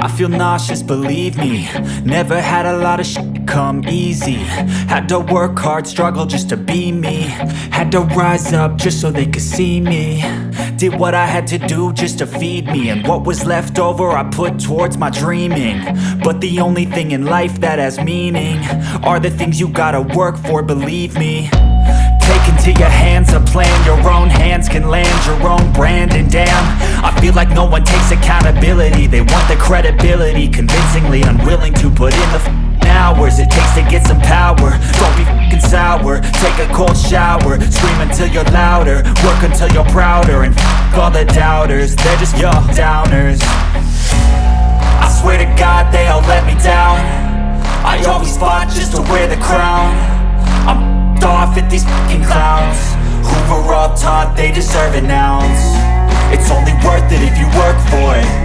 I feel nauseous, believe me. Never had a lot of shit come easy. Had to work hard, struggle just to be me. Had to rise up just so they could see me. Did what I had to do just to feed me, and what was left over I put towards my dreaming. But the only thing in life that has meaning are the things you gotta work for, believe me. Take into your hands a plan, your own hands can land your own brand. And damn, I feel like no one takes accountability. They want the credibility, convincingly unwilling to put in the hours it takes to get some power. Don't be f***ing sour, take a cold shower. Scream until you're louder, work until you're prouder. And f*** all the doubters, they're just your downers. I swear to God they all let me down. I always fought just to wear the crown. I'm off at these fucking clowns who were all taught they deserve an ounce. It's only worth it if you work for it.